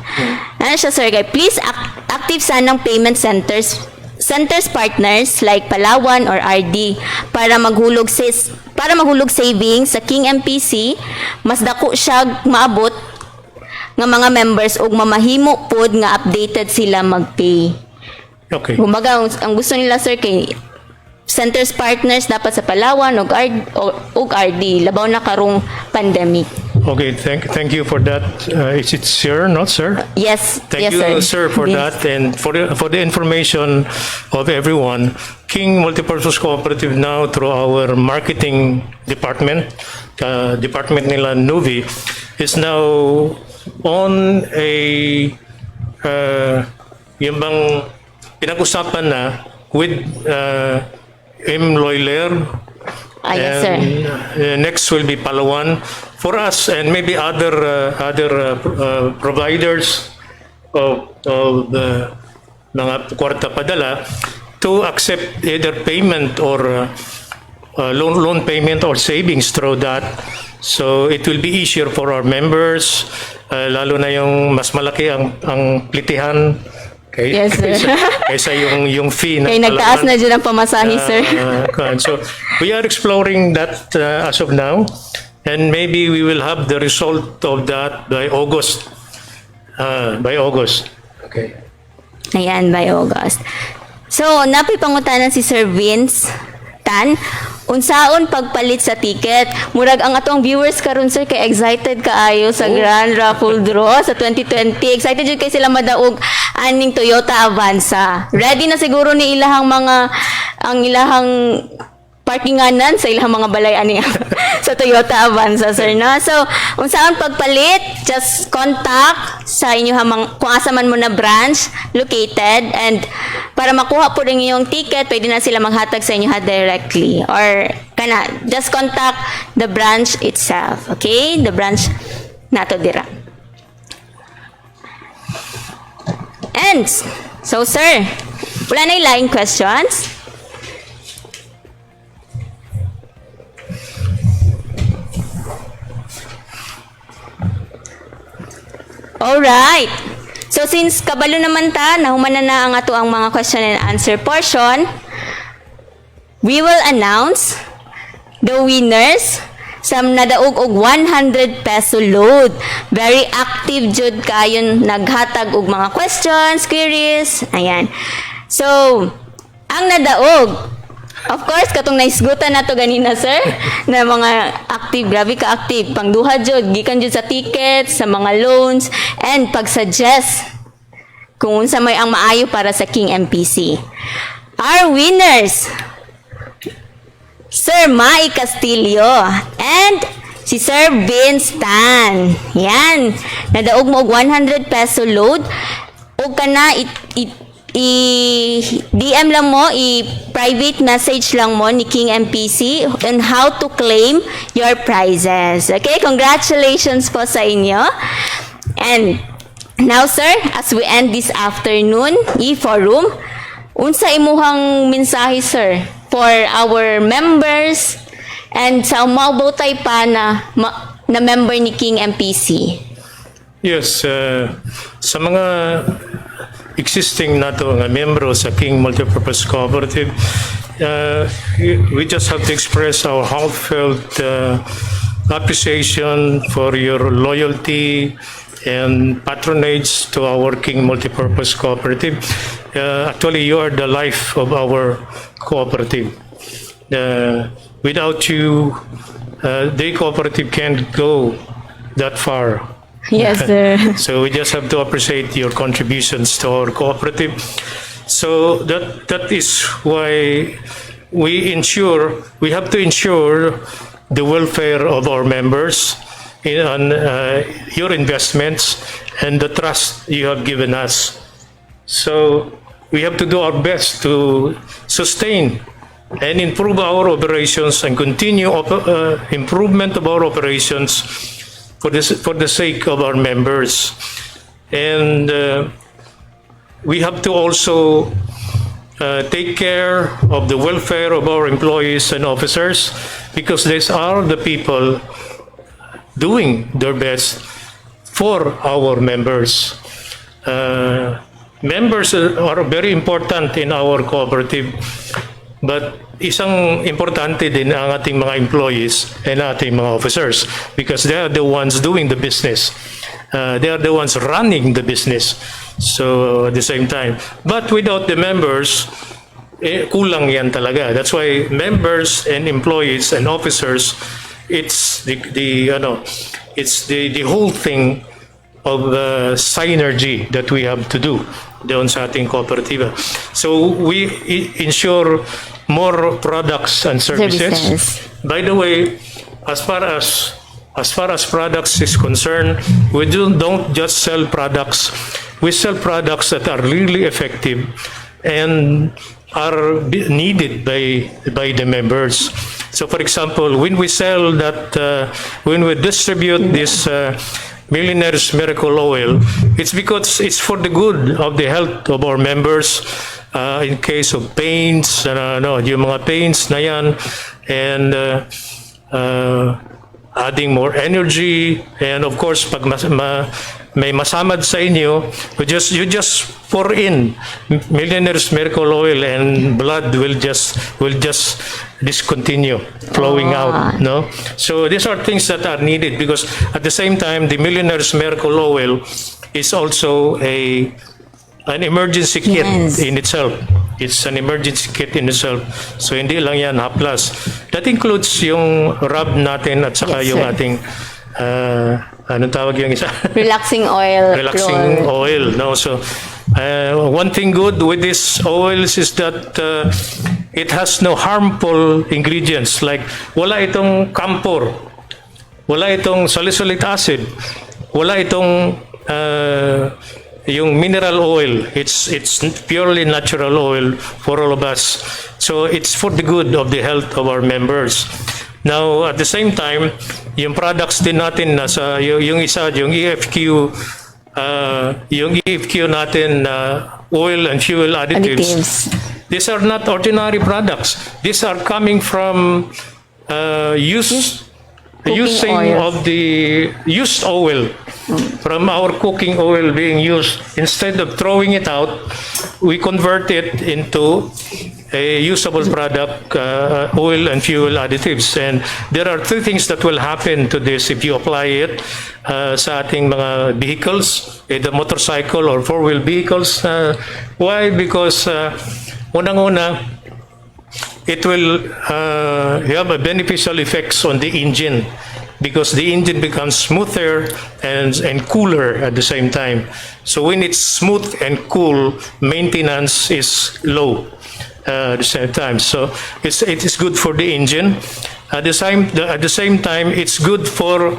Ano siya, sir, guys? Please active sanang payment centers partners like Palawan or RD para maghulog savings sa King MPC, mas dako siya maabot nga mga members ug mamahimo pod nga updated sila mag-pay. Okay. Kumbaga, ang gusto nila, sir, kay centers partners dapat sa Palawan ug RD labaw na karong pandemic. Okay, thank you for that. Is it sir, not sir? Yes, Thank yes, you, sir. sir, for that, and for the information of everyone. King Multipurpose Cooperative now, through our marketing department, department nila Nuvi, is now on a yung bang pinag-usapan na with M. Loyler. Yes, sir. Next will be Palawan for us, and maybe other providers of mga kwarta padala to accept either payment or loan payment or savings through that. So it will be easier for our members, lalo na yung mas malaki ang plitihan. Yes, sir. Kaysa yung fee na Kaya nagtaas na dyan ang pamasahe, sir. So we are exploring that as of now, and maybe we will have the result of that by August. Okay. Ayan, by August. So, napipangutanan si Sir Vince Tan. unsaon pagpalit sa ticket. Murag ang atong viewers karon sir kay excited kaayo sa Grand Raffle Draw sa 2020. Excited jud kay sila madaog aning Toyota Avanza. Ready na siguro ni ilahang ilahang parkinganan sa ilang mga balay ani sa Toyota Avanza sir na. So unsaon pagpalit, just contact sa inyo kung asa man mo na branch located, and para makuha po rin yung ticket pwede na sila maghatag sa inyo directly, or just contact the branch itself. Okay, the branch nato dira. And so sir, wala na ilaing questions? Alright. So since kabalo naman ta, nahuman na ang ato ang mga question and answer portion, we will announce the winners sa nadaog og 100 peso load. Very active jud kayon naghatag og mga questions, queries. Ayan. So, ang nadaog, of course, katong naisgutan na to ganina, sir, na mga active, grabe ka-active. Pangduha jud, gikan jud sa tickets, sa mga loans, and pag-suggest kung unsa may ang maayo para sa King MPC. Our winners, Sir Mai Castillo and si Sir Vince Tan. Yan. Nadaog mo og 100 peso load. O kana i-DM lang mo, i-private message lang mo ni King MPC on how to claim your prizes. Okay, congratulations po sa inyo. And now sir, as we end this afternoon e-forum, unsa imuhang mensahe sir for our members and sa umabotay pa na member ni King MPC? Yes, sa mga existing nato nga membro sa King Multipurpose Cooperative, we just have to express our heartfelt appreciation for your loyalty and patronage to our King Multipurpose Cooperative. Actually, you are the life of our cooperative. Without you, the cooperative can't go that far. Yes, sir. So we just have to appreciate your contributions to our cooperative. So that is why we have to ensure the welfare of our members on your investments and the trust you have given us. So we have to do our best to sustain and improve our operations and continue improvement of our operations for the sake of our members. And we have to also take care of the welfare of our employees and officers, because these are the people doing their best for our members. Members are very important in our cooperative, but isang importante din ang ating mga employees and ating mga officers, because they are the ones doing the business. They are the ones running the business. So at the same time, but without the members, kulang yan talaga. That's why members and employees and officers, it's the whole thing of synergy that we have to do doon sa ating cooperativa. So we ensure more products and services. By the way, as far as products is concerned, we don't just sell products. We sell products that are really effective and are needed by the members. So, for example, when we sell that, when we distribute this Millionaire's Miracle Oil, it's because it's for the good of the health of our members. In case of pains, yung mga pains na yan, and adding more energy, and of course, pag may masamad sa inyo, you just pour in Millionaire's Miracle Oil, and blood will just discontinue flowing out. No, so these are things that are needed, because at the same time, the Millionaire's Miracle Oil is also an emergency kit in itself. It's an emergency kit in itself. So hindi lang yan haplas. That includes yung rub natin at saka Yes, yung sir. ating anong tawag yung isa? Relaxing oil. Relaxing roll. oil. No, so one thing good with these oils is that it has no harmful ingredients. Like wala itong camphor, wala itong salicylic acid, wala itong yung mineral oil. It's purely natural oil for all of us. So it's for the good of the health of our members. Now, at the same time, yung products din natin nasa yung isa, yung EFQ natin na oil and fuel additives. These are not ordinary products. These are coming from using oil. of the used oil, from our cooking oil being used. Instead of throwing it out, we convert it into a usable product, oil and fuel additives. And there are three things that will happen to this if you apply it sa ating mga vehicles, either motorcycle or four-wheel vehicles. Why? Because unang-una, it will have a beneficial effects on the engine, because the engine becomes smoother and cooler at the same time. So when it's smooth and cool, maintenance is low at the same time. So it is good for the engine. At the same time, it's good for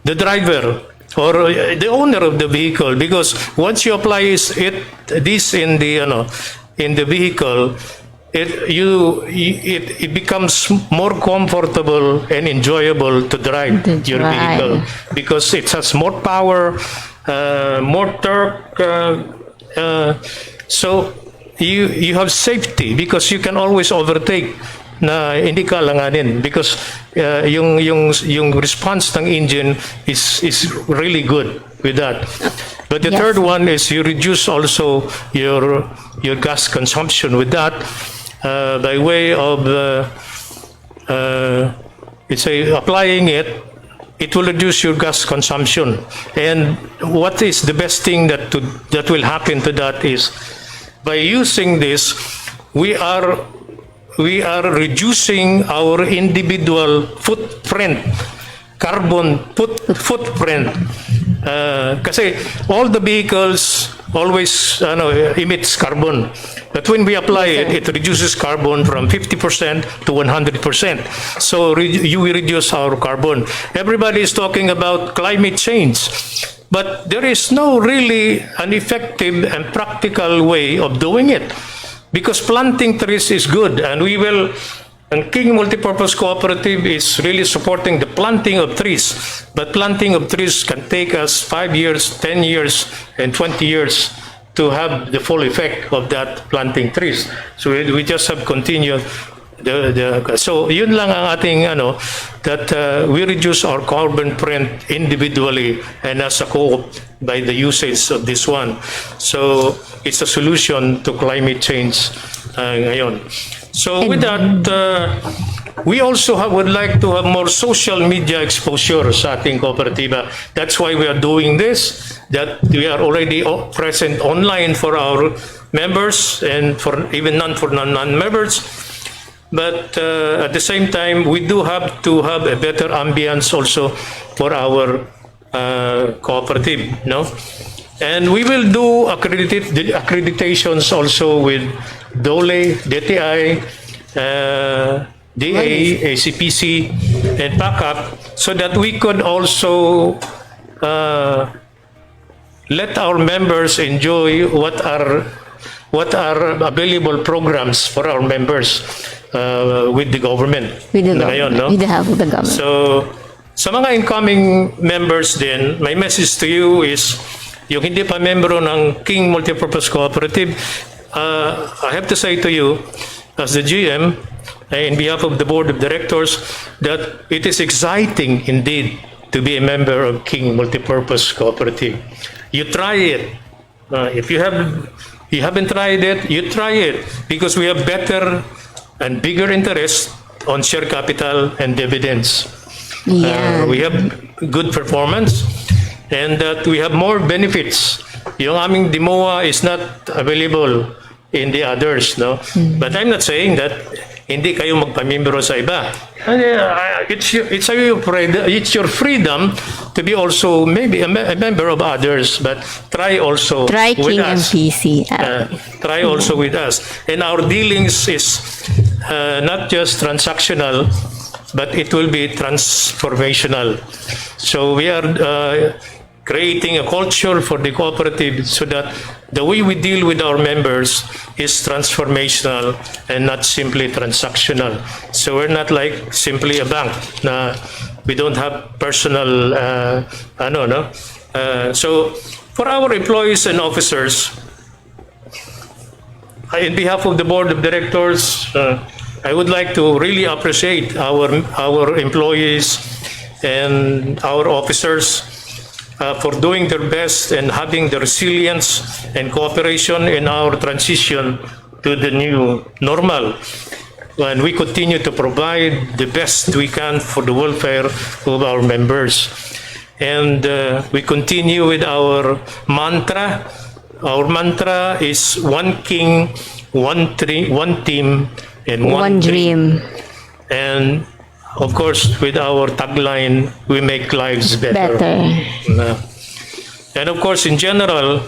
the driver or the owner of the vehicle, because once you apply this in the vehicle, it becomes more comfortable and enjoyable to drive your vehicle, because it has more power, more torque. So you have safety, because you can always overtake na hindi ka alanganin, because yung response ng engine is really good with that. But the third one is you reduce also your gas consumption with that. By way of applying it will reduce your gas consumption. And what is the best thing that will happen to that is, by using this, we are reducing our individual footprint, carbon footprint. Kasi all the vehicles always emits carbon. But when we apply it reduces carbon from 50% to 100%. So you will reduce our carbon. Everybody is talking about climate change, but there is no really an effective and practical way of doing it. Because planting trees is good, and King Multipurpose Cooperative is really supporting the planting of trees. But planting of trees can take us 5 years, 10 years, and 20 years to have the full effect of that planting trees. So we just have continued. So yun lang ang ating that we reduce our carbon print individually and as a co-op by the usage of this one. So it's a solution to climate change ngayon. So with that, we also would like to have more social media exposure sa ating kooperatiba. That's why we are doing this, that we are already present online for our members and for even non-members. But at the same time, we do have to have a better ambience also for our cooperative, no? And we will do accreditations also with DOLE, DTI, DA, ACPC, and PACAP, so that we could also let our members enjoy what are available programs for our members with the government. With the Ngayon, government. no? With the help of the government. So, sa mga incoming members din, my message to you is, yung hindi pa membro ng King Multipurpose Cooperative, I have to say to you, as the GM, in behalf of the Board of Directors, that it is exciting indeed to be a member of King Multipurpose Cooperative. You try it. If you haven't tried it, you try it, because we have better and bigger interest on share capital and dividends. We have good performance, and that we have more benefits. Yung aming DMOA is not available in the others, no? But I'm not saying that hindi kayo magpamembro sa iba. It's your freedom to be also maybe a member of others, but try also Try with King us. MPC. Try also with us. And our dealings is not just transactional, but it will be transformational. So we are creating a culture for the cooperative so that the way we deal with our members is transformational and not simply transactional. So we're not like simply a bank na we don't have personal so for our employees and officers, in behalf of the board of directors, I would like to really appreciate our employees and our officers for doing their best and having the resilience and cooperation in our transition to the new normal. And we continue to provide the best we can for the welfare of our members. And we continue with our mantra. Our mantra is one king, one team, and One dream. And of course, with our tagline, we make lives better. And of course, in general,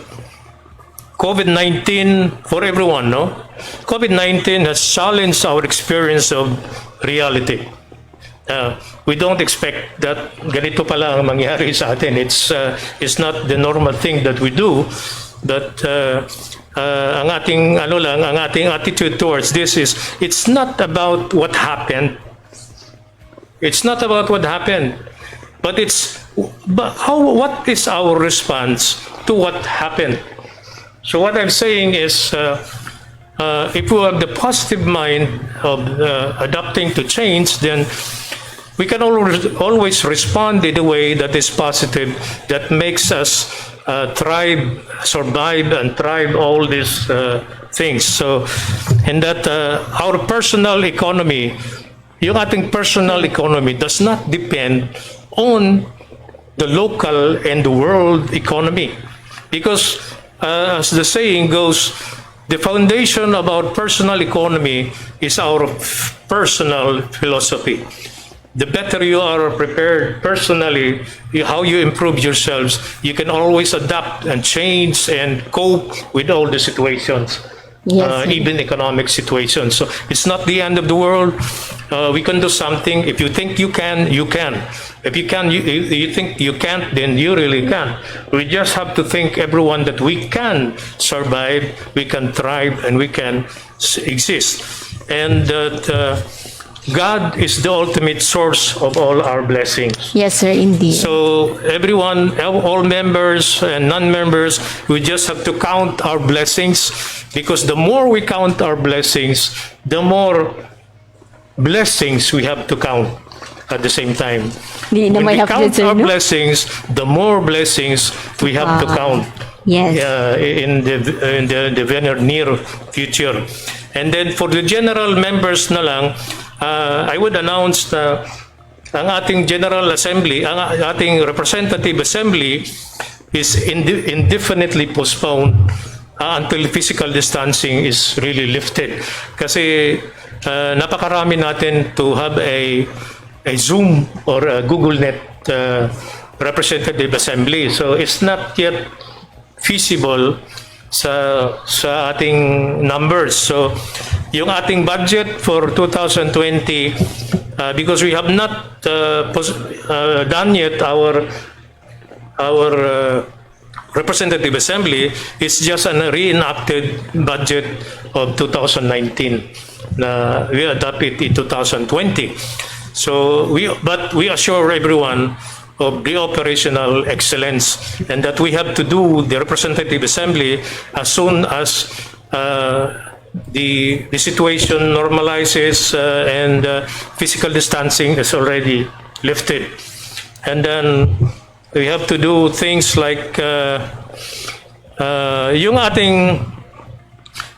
COVID-19 for everyone, no? COVID-19 has challenged our experience of reality. We don't expect that ganito pala ang mangyari sa atin. It's not the normal thing that we do, but ang ating attitude towards this is it's not about what happened. It's not about what happened, but what is our response to what happened? So what I'm saying is, if we have the positive mind of adapting to change, then we can always respond in a way that is positive, that makes us thrive, survive, and thrive all these things. So, and that our personal economy, yung ating personal economy does not depend on the local and the world economy. Because as the saying goes, the foundation of our personal economy is our personal philosophy. The better you are prepared personally, how you improve yourselves, you can always adapt and change and cope with all the situations. Yes, even economic situations. So it's not the end of the world. We can do something. If you think you can, you can. If you can, you think you can't, then you really can. We just have to think, everyone, that we can survive, we can thrive, and we can exist. And that God is the ultimate source of all our blessings. Yes, sir, indeed. So everyone, all members and non-members, we just have to count our blessings, because the more we count our blessings, the more blessings we have to count at the same time. When we count our blessings, the more blessings we have to count. Yes. In the very near future. And then for the general members na lang, I would announce na ang ating General Assembly, ang ating Representative Assembly is indefinitely postponed until physical distancing is really lifted. Kasi napakarami natin to have a Zoom or a Google Net Representative Assembly. So it's not yet feasible sa ating numbers. So yung ating budget for 2020, because we have not done yet our Representative Assembly, is just a reenacted budget of 2019 na we adopted in 2020. So but we assure everyone of the operational excellence, and that we have to do the Representative Assembly as soon as the situation normalizes and physical distancing is already lifted. And then we have to do things like yung ating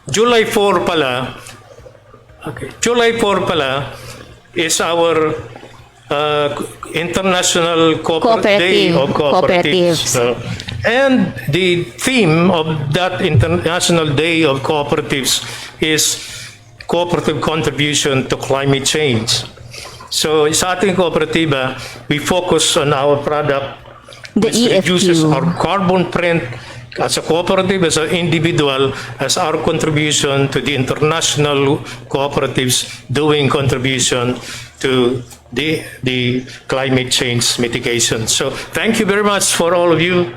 July 4 pala, July 4 pala is our International Day Cooperative. of Cooperatives. And the theme of that International Day of Cooperatives is cooperative contribution to climate change. So sa ating kooperatiba, we focus on our product The which reduces EFQ. our carbon print as a cooperative, as an individual, as our contribution to the international cooperatives doing contribution to the climate change mitigation. So thank you very much for all of you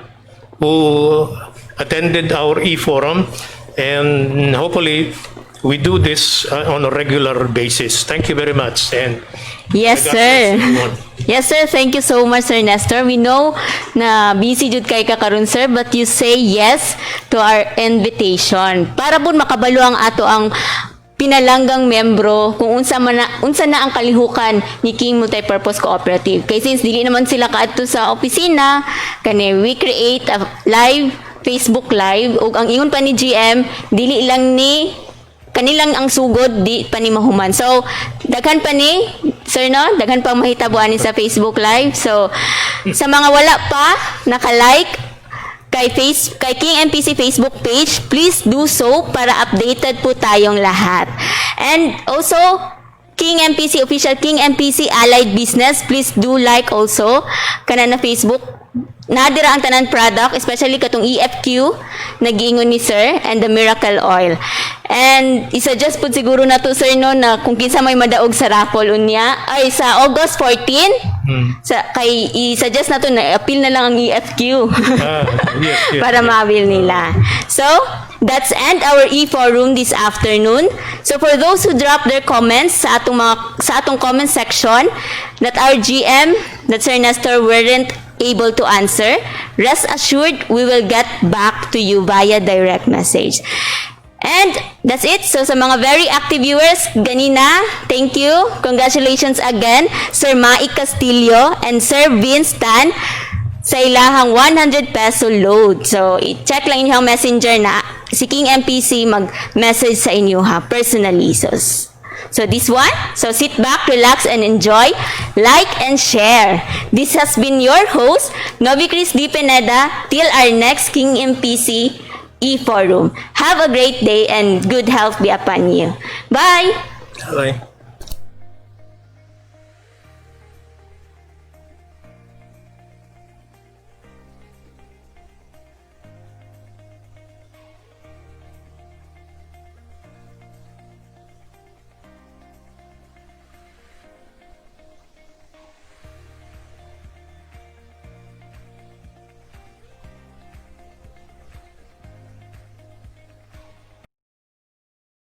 who attended our e-forum, and hopefully we do this on a regular basis. Thank you very much. And Yes, God sir. bless everyone. Yes, sir. Thank you so much, Sir Nestor. We know na busy jud kay ka karon, sir, but you say yes to our invitation. Para po makabalo ang ato ang pinalanggang membro kung unsa na ang kalihukan ni King Multipurpose Cooperative. Kay since dili naman sila kaadto sa opisina, kani we create a live Facebook Live ug ang ingon pa ni GM dili lang ni kanilang ang sugod di pa ni mahuman. So daghan pa ni sir no, daghan pa mahitabuan ni sa Facebook Live. So sa mga wala pa naka-like kay King MPC Facebook page, please do so para updated po tayong lahat. And also King MPC official King MPC Allied Business, please do like also kana na Facebook. Nadira ang tanan product, especially katong EFQ nagiingon ni sir and the Miracle Oil. And i-suggest po siguro na to sir no na kung kinsa may madaog sa raffle unya ay sa August 14 sa kay i-suggest na to na appeal na lang ang EFQ Yes. para ma-avail nila. So that's end our e-forum this afternoon. So for those who drop their comments sa atong comment section that our GM, that Sir Nestor weren't able to answer, rest assured we will get back to you via direct message. And that's it. So sa mga very active viewers, ganina, thank you. Congratulations again, Sir Mai Castillo and Sir Vince Tan sa ilahang 100 peso load. So i-check lang inyong messenger na si King MPC mag-message sa inyo ha, personally. So this one, so sit back, relax, and enjoy, like, and share. This has been your host, Novi Cris D. Pineda, till our next King MPC e-forum. Have a great day and good health be upon you. Bye! Bye.